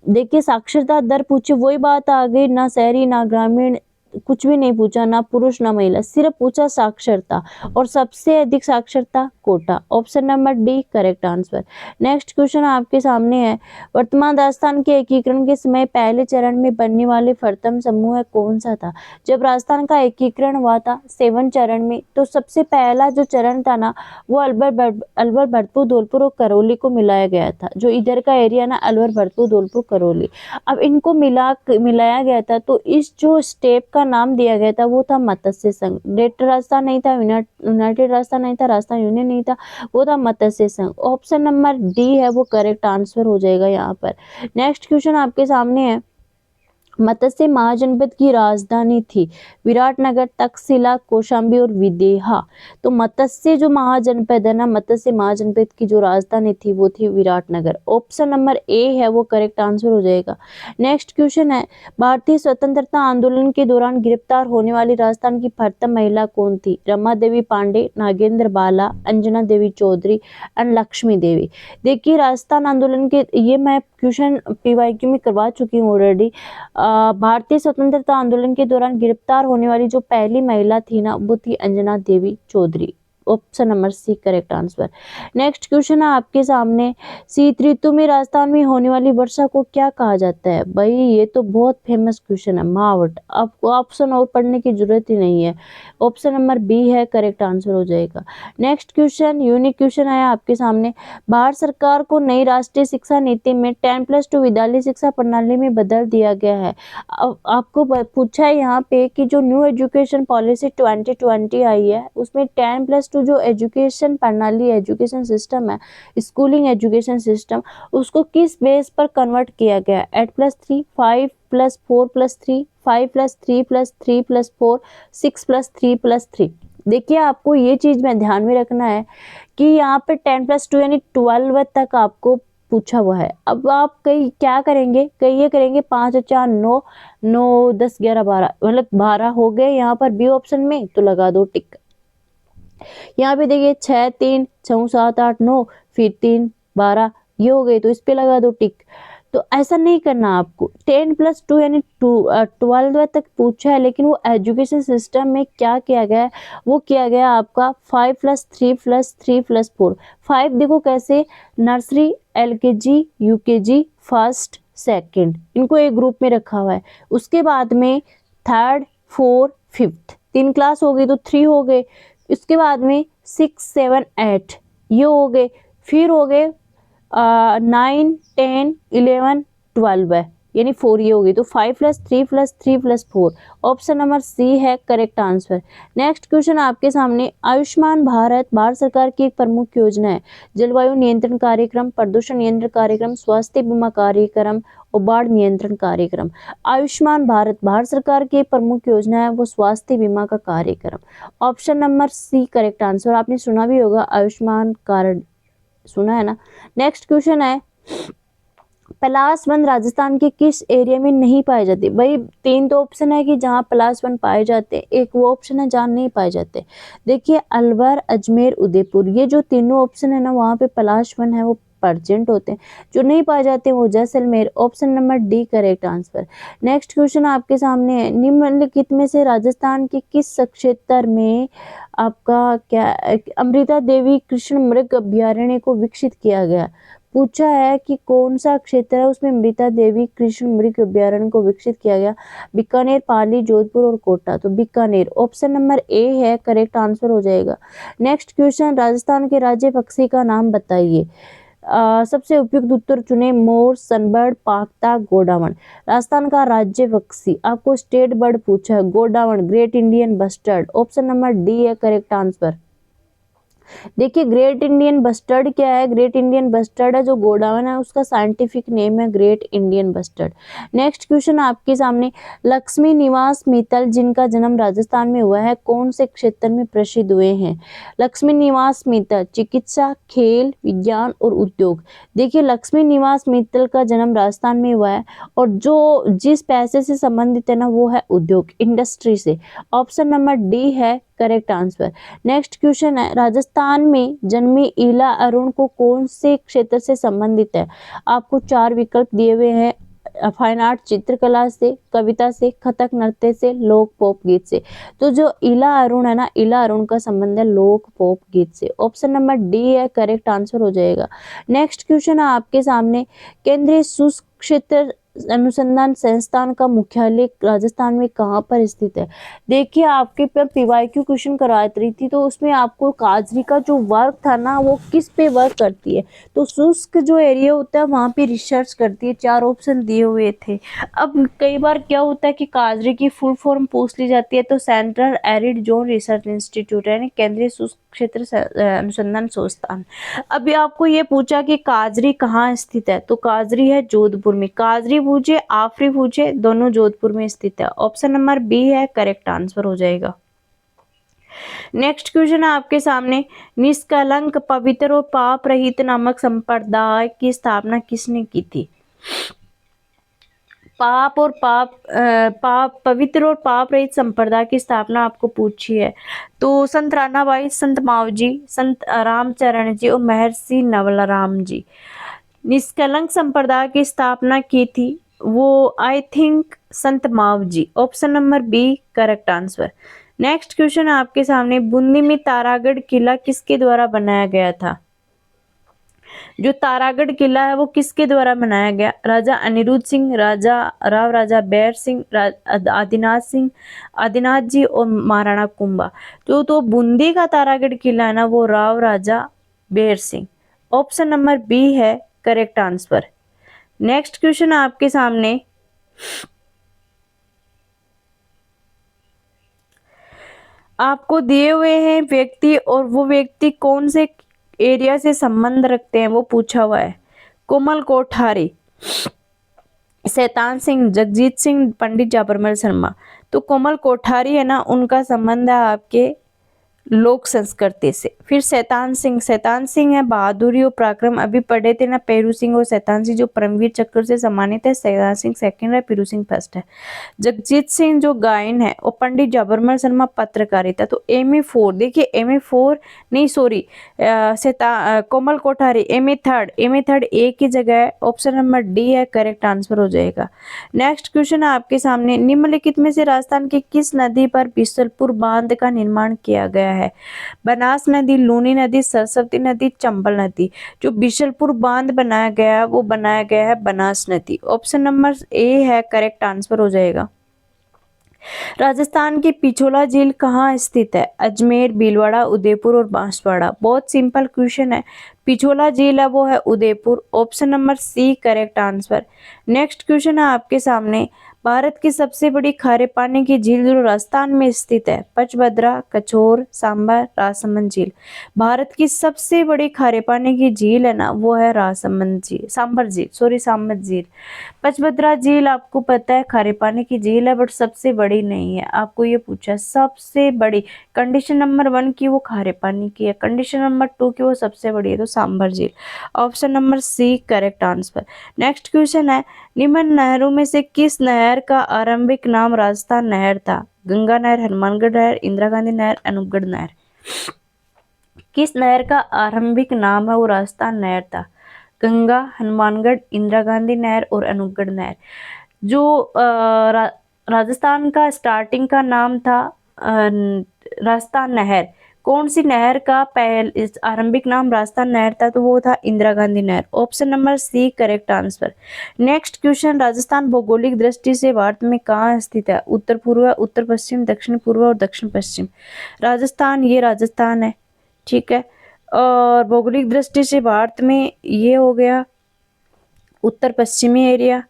देखिए साक्षरता दर पूछे, वही बात आ गई, ना शहरी ना ग्रामीण, कुछ भी नहीं पूछा, ना पुरुष ना महिला, सिर्फ पूछा साक्षरता, और सबसे अधिक साक्षरता Kota. Option number D correct answer. Next question आपके सामने है, वर्तमान राजस्थान के एकीकरण के समय पहले चरण में बनने वाले प्रथम समूह कौन सा था? जब राजस्थान का एकीकरण हुआ था 7 चरण में, तो सबसे पहला जो चरण था ना, वो अलवर, भरतपुर, धौलपुर और करौली को मिलाया गया था। जो इधर का एरिया ना, अलवर, भरतपुर, धौलपुर, करौली, अब इनको मिलाया गया था। तो इस जो स्टेप का नाम दिया गया था वो था मत्स्य संघ। ग्रेटर राजस्थान नहीं था, यूनाइटेड राजस्थान नहीं था, राजस्थान यूनियन नहीं था, वो था मत्स्य संघ। ऑप्शन नंबर डी है वो करेक्ट आंसर हो जाएगा यहाँ पर। नेक्स्ट क्वेश्चन आपके सामने है, मत्स्य महाजनपद की राजधानी थी विराटनगर, तक्षशिला, कौशाम्बी और विदेहा। तो मत्स्य जो महाजनपद है ना, मत्स्य महाजनपद की जो राजधानी थी वो थी विराटनगर। ऑप्शन नंबर ए है वो करेक्ट आंसर हो जाएगा। नेक्स्ट क्वेश्चन है, भारतीय स्वतंत्रता आंदोलन के दौरान गिरफ्तार होने वाली राजस्थान की प्रथम महिला कौन थी? रमा देवी पांडे, नागेंद्र बाला, अंजना देवी चौधरी एंड लक्ष्मी देवी। देखिए राजस्थान आंदोलन के, ये मैं क्वेश्चन PYQ में करवा चुकी हूँ ऑलरेडी। भारतीय स्वतंत्रता आंदोलन के दौरान गिरफ्तार होने वाली जो पहली महिला थी ना, वो थी Anjana Devi Chaudhary. Option number C correct answer. Next question है आपके सामने, शीत ऋतु में राजस्थान में होने वाली वर्षा को क्या कहा जाता है? भाई ये तो बहुत फेमस क्वेश्चन है, मावट। आपको ऑप्शन और पढ़ने की जरूरत ही नहीं है। ऑप्शन नंबर बी है करेक्ट आंसर हो जाएगा। नेक्स्ट क्वेश्चन, यूनिक क्वेश्चन आया आपके सामने, भारत सरकार को नई राष्ट्रीय शिक्षा नीति में 10+2 विद्यालय शिक्षा प्रणाली में बदल दिया गया है। आपको पूछा है यहाँ पे कि जो न्यू एजुकेशन पॉलिसी 2020 आई है, उसमें 10+2 जो एजुकेशन प्रणाली, एजुकेशन सिस्टम है, स्कूलिंग एजुकेशन सिस्टम, उसको किस बेस पर कन्वर्ट किया गया? 8+3, 5+4+3, 5+3+3+4, 6+3+3। देखिए आपको ये चीज में ध्यान में रखना है कि यहाँ पे 10+2 यानी 12 तक आपको पूछा हुआ है। अब आप कई क्या करेंगे, कई ये करेंगे 5 और 4 9, 9 10 11 12, मतलब 12 हो गए यहाँ पर बी ऑप्शन में, तो लगा दो टिक। यहाँ पे देखिए 6 3 6 7 8 9, फिर 3 12, ये हो गए, तो इस पे लगा दो टिक। तो ऐसा नहीं करना आपको। 10+2 यानी 12 तक पूछा है, लेकिन वो एजुकेशन सिस्टम में क्या किया गया है, वो किया गया आपका 5+3+3+4। 5 देखो कैसे, nursery, LKG, UKG, first, second, इनको एक ग्रुप में रखा हुआ है। उसके बाद में थर्ड, फोर्थ, फिफ्थ, 3 क्लास हो गई तो 3 हो गए। इसके बाद में 6, 7, 8 ये हो गए। फिर हो गए 9, 10, 11, 12 है, यानी 4 ये हो गई। तो 5+3+3+4 ऑप्शन नंबर सी है करेक्ट आंसर। नेक्स्ट क्वेश्चन आपके सामने, आयुष्मान भारत भारत सरकार की एक प्रमुख योजना है। जलवायु नियंत्रण कार्यक्रम, प्रदूषण नियंत्रण कार्यक्रम, स्वास्थ्य बीमा कार्यक्रम और बाढ़ नियंत्रण कार्यक्रम। आयुष्मान भारत भारत सरकार की एक प्रमुख योजना है, वो स्वास्थ्य बीमा का कार्यक्रम। Option number C correct answer. आपने सुना भी होगा आयुष्मान कार्ड, सुना है ना। नेक्स्ट क्वेश्चन है, पलासवन राजस्थान के किस एरिया में नहीं पाए जाते। भाई 3 तो ऑप्शन है कि जहाँ पलासवन पाए जाते हैं, एक वो ऑप्शन है जहाँ नहीं पाए जाते। देखिए अलवर, अजमेर, उदयपुर, ये जो तीनों ऑप्शन है ना, वहाँ पे पलासवन है वो प्रेजेंट होते हैं। जो नहीं पाए जाते हैं वो Jaisalmer. Option number D correct answer. Next question आपके सामने है, निम्नलिखित में से राजस्थान के किस क्षेत्र में आपका क्या अमृता देवी कृष्ण मृग अभ्यारण्य को विकसित किया गया। पूछा है कि कौन सा क्षेत्र है उसमें अमृता देवी कृष्ण मृग अभ्यारण्य को विकसित किया गया। बीकानेर, पाली, जोधपुर और कोटा। तो बीकानेर ऑप्शन नंबर ए है करेक्ट आंसर हो जाएगा। नेक्स्ट क्वेश्चन, राजस्थान के राज्य पक्षी का नाम बताइए। सबसे उपयुक्त उत्तर चुने। मोर, सनबर्ड, पाख्ता, गोडावण। राजस्थान का राज्य पक्षी, आपको स्टेट बर्ड पूछा है, Godawan, great Indian bustard. Option number D है करेक्ट आंसर। देखिए ग्रेट इंडियन बस्टर्ड क्या है, ग्रेट इंडियन बस्टर्ड है जो गोडावण है उसका साइंटिफिक नेम है great Indian bustard. Next question आपके सामने, लक्ष्मी निवास मित्तल जिनका जन्म राजस्थान में हुआ है, कौन से क्षेत्र में प्रसिद्ध हुए हैं। लक्ष्मी निवास मित्तल चिकित्सा, खेल, विज्ञान और उद्योग। देखिए लक्ष्मी निवास मित्तल का जन्म राजस्थान में हुआ है और जो जिस पैसे से संबंधित है ना वो है उद्योग, इंडस्ट्री से। ऑप्शन नंबर डी है करेक्ट आंसर। नेक्स्ट क्वेश्चन है, राजस्थान में जन्मी इला अरुण को कौन से क्षेत्र से संबंधित है। आपको 4 विकल्प दिए हुए हैं, फाइन आर्ट चित्रकला से, कविता से, कथक नृत्य से, लोक पॉप गीत से। तो जो इला अरुण है ना, इला अरुण का संबंध है लोक पॉप गीत से। ऑप्शन नंबर डी है करेक्ट आंसर हो जाएगा। नेक्स्ट क्वेश्चन है आपके सामने, केंद्रीय शुष्क क्षेत्र अनुसंधान संस्थान का मुख्यालय राजस्थान में कहाँ पर स्थित है। देखिए आपके पर पीवाईक्यू क्वेश्चन कराई रही थी तो उसमें आपको काजरी का जो वर्क था ना वो किस पे वर्क करती है, तो शुष्क जो एरिया होता है वहाँ पे रिसर्च करती है। 4 ऑप्शन दिए हुए थे। अब कई बार क्या होता है कि काजरी की फुल फॉर्म पूछ ली जाती है, तो central arid zone research institute यानी केंद्रीय शुष्क क्षेत्र अनुसंधान संस्थान। अभी आपको ये पूछा कि काजरी कहाँ स्थित है, तो काजरी है जोधपुर में। काजरी पूछे, आफरी पूछे, दोनों जोधपुर में स्थित है। ऑप्शन नंबर बी है करेक्ट आंसर हो जाएगा। नेक्स्ट क्वेश्चन है आपके सामने, निष्कलंक, पवित्र और पाप रहित नामक संप्रदाय की स्थापना किसने की थी। पवित्र और पाप रहित संप्रदाय की स्थापना आपको पूछी है, तो संत राणाबाई, संत मावजी, संत रामचरण जी और महर्षि नवलराम जी। निष्कलंक संप्रदाय की स्थापना की थी वो I think Sant Mavji. Option number B correct answer. Next question आपके सामने, बूंदी में तारागढ़ किला किसके द्वारा बनाया गया था। जो तारागढ़ किला है वो किसके द्वारा बनाया गया। राजा अनिरुद्ध सिंह, राजा बैर सिंह, आदिनाथ जी और महाराणा कुंभा। तो बूंदी का तारागढ़ किला है ना वो राजा बैर सिंह। ऑप्शन नंबर बी है करेक्ट आंसर। नेक्स्ट क्वेश्चन आपके सामने, आपको दिए हुए हैं व्यक्ति और वो व्यक्ति कौन से एरिया से संबंध रखते हैं वो पूछा हुआ है। कोमल कोठारी, शैतान सिंह, जगजीत सिंह, पंडित जापरमल शर्मा। तो कोमल कोठारी है ना उनका संबंध है आपके लोक संस्कृति से। फिर शैतान सिंह है बहादुरी और पराक्रम। अभी पढ़े थे ना पेरू सिंह और शैतान सिंह जो परमवीर चक्र से सम्मानित है। शैतान सिंह सेकंड है, पेरू सिंह फर्स्ट है। जगजीत सिंह जो गायन है और पंडित जबरमल शर्मा पत्रकारिता। तो एमए 4 देखिए, एमए 4 नहीं sorry Komal Kothari MA third A की जगह है। ऑप्शन नंबर डी है करेक्ट आंसर हो जाएगा। नेक्स्ट क्वेश्चन है आपके सामने, निम्नलिखित में से राजस्थान की किस नदी पर बिशलपुर बांध का निर्माण किया गया है? बनास नदी, लूनी नदी, सरस्वती नदी, चंबल नदी। जो बिशलपुर बांध बनाया गया है वो बनाया गया है बनास नदी। ऑप्शन नंबर ए है करेक्ट आंसर हो जाएगा। राजस्थान की पिछोला झील कहाँ स्थित है? अजमेर, भीलवाड़ा, उदयपुर और बांसवाड़ा। बहुत सिंपल क्वेश्चन है। पिछोला झील है वो है Udaipur. Option number C correct answer. Next question है आपके सामने, भारत की सबसे बड़ी खारे पानी की झील जो राजस्थान में स्थित है? पचभद्रा, कछोर, सांबर, राजसमंद झील। भारत की सबसे बड़ी खारे पानी की झील है ना वो है राजसमंद झील, सांबर झील। पचभद्रा झील आपको पता है खारे पानी की झील है बट सबसे बड़ी नहीं है। आपको ये पूछा सबसे बड़ी, कंडीशन नंबर 1 की वो खारे पानी की है, कंडीशन नंबर 2 की वो सबसे बड़ी है, तो सांबर झील। Option number C correct answer. Next question है, निम्न नहरों में से किस नहर का आरंभिक नाम राजस्थान नहर था? गंगा नहर, हनुमानगढ़ नहर, इंदिरा गांधी नहर, अनूपगढ़ नहर। किस नहर का आरंभिक नाम है वो राजस्थान नहर था? गंगा, हनुमानगढ़, इंदिरा गांधी नहर और अनूपगढ़ नहर। जो राजस्थान का स्टार्टिंग का नाम था राजस्थान नहर, कौन सी नहर का आरंभिक नाम राजस्थान नहर था? तो वो था इंदिरा गांधी नहर। Option number C correct answer. Next question, Rajasthan भौगोलिक दृष्टि से भारत में कहाँ स्थित है? उत्तर पूर्व, उत्तर पश्चिम, दक्षिण पूर्व और दक्षिण पश्चिम। राजस्थान, ये राजस्थान है, ठीक है। और भौगोलिक दृष्टि से भारत में ये हो गया उत्तर पश्चिमी एरिया,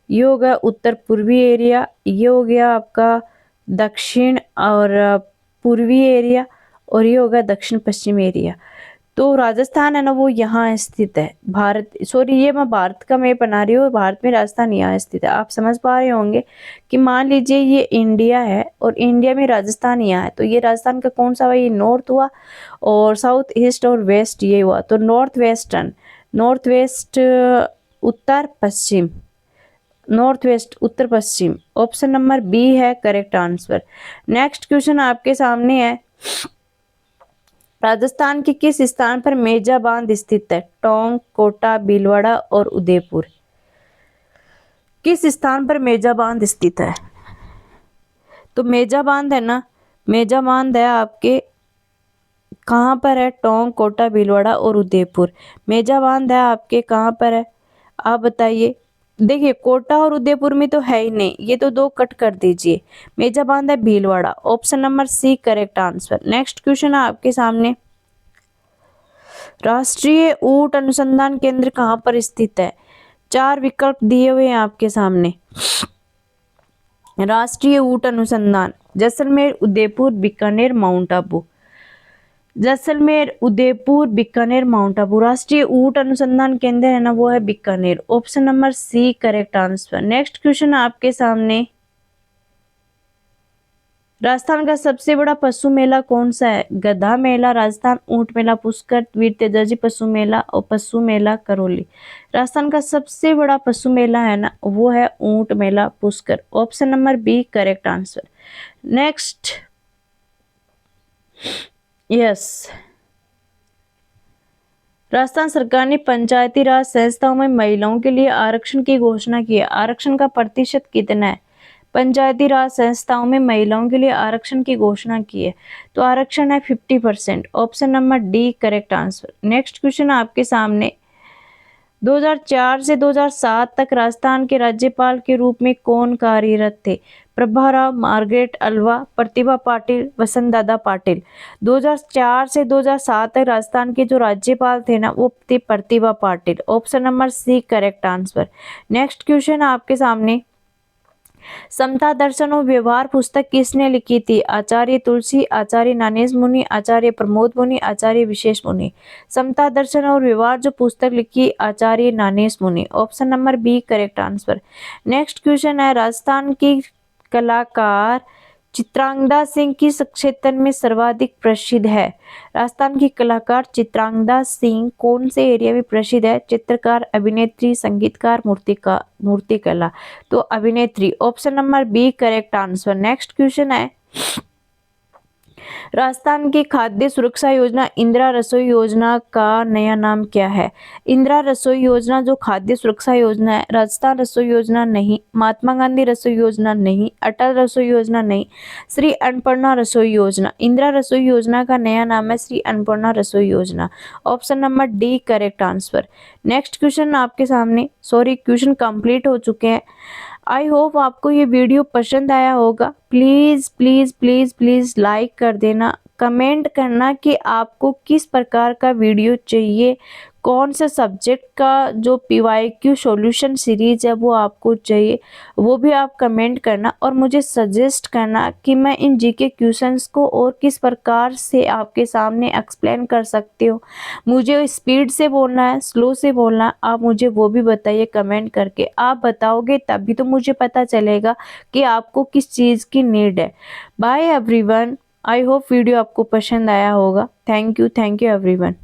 ये हो गया उत्तर पूर्वी एरिया, ये हो गया आपका दक्षिण और पूर्वी एरिया, और ये हो गया दक्षिण पश्चिमी एरिया। तो राजस्थान है ना वो यहाँ स्थित है। भारत सॉरी ये मैं भारत का मैं बना रही हूँ, भारत में राजस्थान यहाँ स्थित है। आप समझ पा रहे होंगे कि मान लीजिए ये इंडिया है और इंडिया में राजस्थान यहाँ है, तो ये राजस्थान का कौन सा हुआ? ये नॉर्थ हुआ, और साउथ ईस्ट और वेस्ट ये हुआ, तो नॉर्थ वेस्ट उत्तर पश्चिम, नॉर्थ वेस्ट उत्तर पश्चिम। ऑप्शन नंबर बी है करेक्ट आंसर। नेक्स्ट क्वेश्चन आपके सामने है, राजस्थान के किस स्थान पर मेजा बांध स्थित है? टोंक, कोटा, भीलवाड़ा और उदयपुर। किस स्थान पर मेजा बांध स्थित है? तो मेजा बांध है ना, मेजा बांध है आपके कहाँ पर है? टोंक, कोटा, भीलवाड़ा और उदयपुर। मेजा बांध है आपके कहाँ पर है आप बताइए। देखिए कोटा और उदयपुर में तो है ही नहीं, ये तो दो कट कर दीजिए। मेजा बांध है Bhilwara. Option number C correct answer. Next question है आपके सामने, राष्ट्रीय ऊंट अनुसंधान केंद्र कहाँ पर स्थित है? 4 विकल्प दिए हुए हैं आपके सामने। राष्ट्रीय ऊंट अनुसंधान, जैसलमेर, उदयपुर, बीकानेर, माउंट आबू। जैसलमेर, उदयपुर, बीकानेर, माउंट आबू। राष्ट्रीय ऊंट अनुसंधान केंद्र है ना वो है Bikaner. Option number C correct answer. Next question आपके सामने, राजस्थान का सबसे बड़ा पशु मेला कौन सा है? गधा मेला राजस्थान, ऊंट मेला पुष्कर, वीर तेजाजी पशु मेला और पशु मेला करौली। राजस्थान का सबसे बड़ा पशु मेला है ना वो है ऊंट मेला Pushkar. Option number B correct answer. Next, yes, Rajasthan सरकार ने पंचायती राज संस्थाओं में महिलाओं के लिए आरक्षण की घोषणा की है। आरक्षण का प्रतिशत कितना है? पंचायती राज संस्थाओं में महिलाओं के लिए आरक्षण की घोषणा की है, तो आरक्षण है 50%। Option number D correct answer. Next question आपके सामने, 2004 से 2007 तक राजस्थान के राज्यपाल के रूप में कौन कार्यरत थे? प्रभाराव, मार्गरेट अल्वा, प्रतिभा पाटिल, वसंत दादा पाटिल। 2004 से 2007 तक राजस्थान के जो राज्यपाल थे ना वो थे Pratibha Patil. Option number C correct answer. Next question आपके सामने, समता दर्शन और व्यवहार पुस्तक किसने लिखी थी? आचार्य तुलसी, आचार्य ज्ञानेश मुनि, आचार्य प्रमोद मुनि, आचार्य विशेष मुनि। समता दर्शन और व्यवहार जो पुस्तक लिखी Acharya Gyanesh Muni. Option number B correct answer. Next question है, राजस्थान की कलाकार
चित्रांगदा सिंह किस क्षेत्र में सर्वाधिक प्रसिद्ध है? राजस्थान की कलाकार चित्रांगदा सिंह कौन से एरिया में प्रसिद्ध है? चित्रकार, अभिनेत्री, संगीतकार, मूर्तिकला। तो अभिनेत्री, option number B correct answer. Next question है, राजस्थान की खाद्य सुरक्षा योजना इंदिरा रसोई योजना का नया नाम क्या है? इंदिरा रसोई योजना जो खाद्य सुरक्षा योजना है, राजस्थान रसोई योजना नहीं, महात्मा गांधी रसोई योजना नहीं, अटल रसोई योजना नहीं, श्री अन्नपूर्णा रसोई योजना। इंदिरा रसोई योजना का नया नाम है श्री अन्नपूर्णा रसोई योजना। Option number D correct answer. Next question आपके सामने, सॉरी क्वेश्चन कंप्लीट हो चुके हैं। आई होप आपको ये वीडियो पसंद आया होगा। Please please please please like कर देना, कमेंट करना कि आपको किस प्रकार का वीडियो चाहिए, कौन सा सब्जेक्ट का जो PYQ सॉल्यूशन सीरीज है वो आपको चाहिए, वो भी आप कमेंट करना और मुझे सजेस्ट करना कि मैं इन GK क्वेश्चंस को और किस प्रकार से आपके सामने एक्सप्लेन कर सकती हूँ। मुझे स्पीड से बोलना है, स्लो से बोलना है, आप मुझे वो भी बताइए कमेंट करके। आप बताओगे तभी तो मुझे पता चलेगा कि आपको किस चीज़ की नीड है। Bye everyone, I hope video आपको पसंद आया होगा। Thank you everyone.